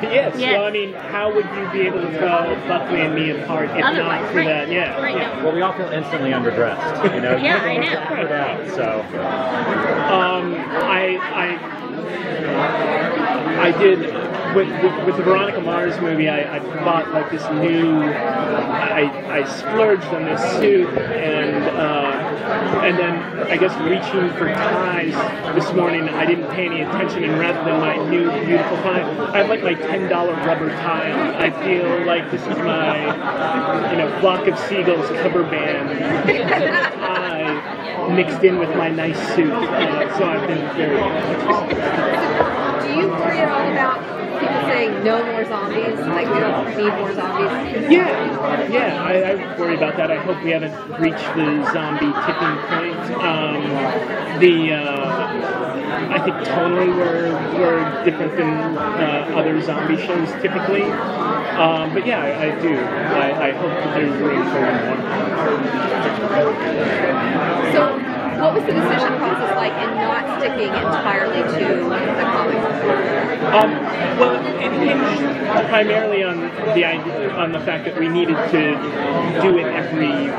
Yes. Well, I mean, how would you be able to tell Buckley and me apart if not for that? Yeah. Yeah. Well, we all feel instantly underdressed. You know. Yeah, I know. Put out, so. I did with the Veronica Mars movie. I bought like this new. I splurged on this suit and then I guess reaching for ties this morning, I didn't pay any attention, and rather than my new beautiful tie, I have like my $10 rubber tie on. I feel like this is my Flock of Seagulls cover band tie mixed in with my nice suit. So I've been very. Do you worry at all about people saying no more zombies? Like we don't need more zombies? Yeah, I worry about that. I hope we haven't reached the zombie tipping point. I think tonally we're different than other zombie shows typically. But yeah, I do. I hope that there's room for more. So, what was the decision process like in not sticking entirely to the comics? Well, it hinged primarily on the idea, on the fact that we needed to do it every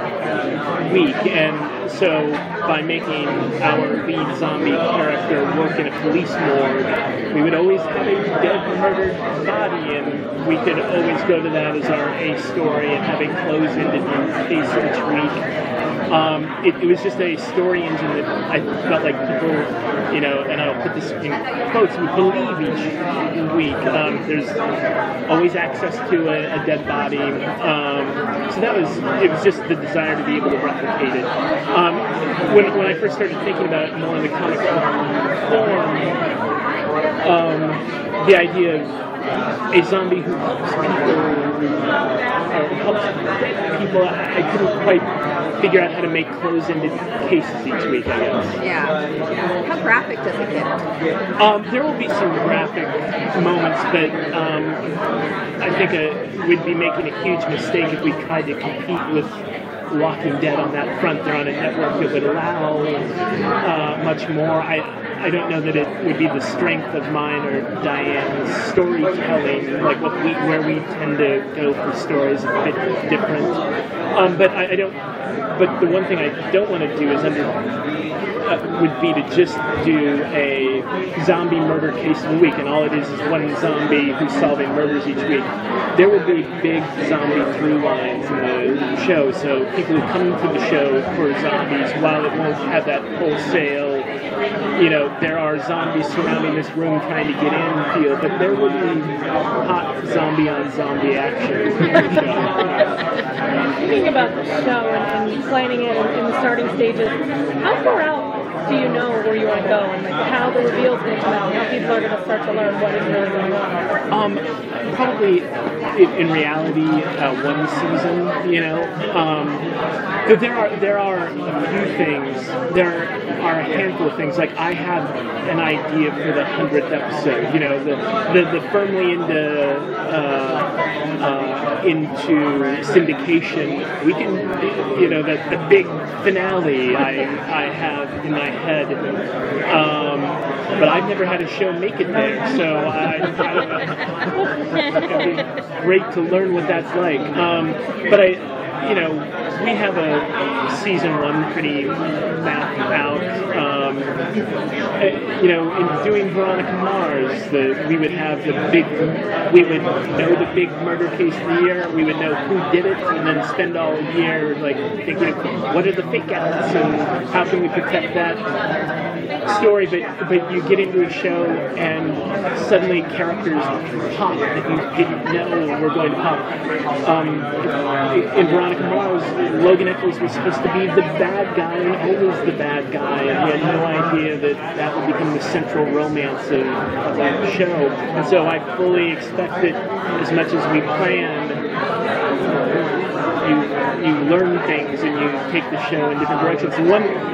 week, and so by making our lead zombie character work in a police morgue, we would always have a dead, murdered body, and we could always go to that as our A story and have a close-ended case each week. It was just a story engine that I felt like people, and I'll put this in quotes, would believe each week. There's always access to a dead body. So it was just the desire to be able to replicate it. When I first started thinking about it more in the comic form, the idea of a zombie who helps people, I couldn't quite figure out how to make close-ended cases each week, I guess. Yeah. How graphic does it get? There will be some graphic moments, but I think we'd be making a huge mistake if we tried to compete with Walking Dead on that front. They're on a network that would allow much more. I don't know that it would be the strength of mine or Diane's storytelling, like where we tend to go for stories a bit different. But I don't. But the one thing I don't want to do is would be to just do a zombie murder case of the week, and all it is one zombie who's solving murders each week. There will be big zombie through lines in the show, so people who come to the show for zombies, while it won't have that wholesale, there are zombies surrounding this room trying to get in feel, but there will be hot zombie on zombie action. Thinking about the show and planning it in the starting stages, how far out do you know where you want to go, and how the reveals will come out, and how people are going to start to learn what is really going on? Probably in reality, one season. But there are a few things. There are a handful of things. Like I have an idea for the 100th episode. The firmly into syndication. We can, the big finale I have in my head. But I've never had a show make it there, so I don't know. It'd be great to learn what that's like. But we have a season one pretty mapped out. In doing Veronica Mars, we would know the big murder case of the year. We would know who did it, and then spend all year thinking, what are the fake outs and how can we protect that story? But you get into a show and suddenly characters pop that you didn't know were going to pop. In Veronica Mars, Logan Echolls was supposed to be the bad guy and always the bad guy, and we had no idea that would become the central romance of that show. And so I fully expect that as much as we planned, you learn things and you take the show in different directions. And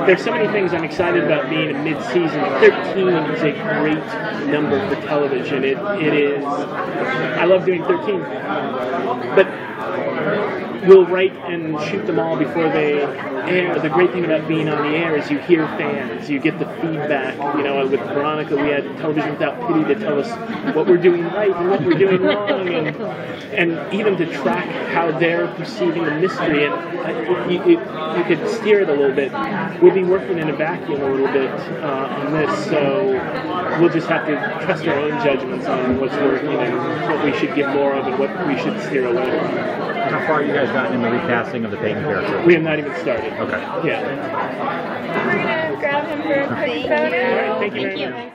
there's so many things I'm excited about being a mid-season. 13 is a great number for television. It is. I love doing 13, but we'll write and shoot them all before they air. The great thing about being on the air is you hear fans, you get the feedback. You know, with Veronica, we had Television Without Pity to tell us what we're doing right and what we're doing wrong, and even to track how they're perceiving the mystery. And you could steer it a little bit. We'll be working in a vacuum a little bit on this, so we'll just have to trust our own judgments on what's working and what we should give more of and what we should steer away from. How far have you guys gotten in the recasting of the Peyton character? We have not even started. Okay. Yeah. We're gonna grab him for a quick photo. Thank you very much.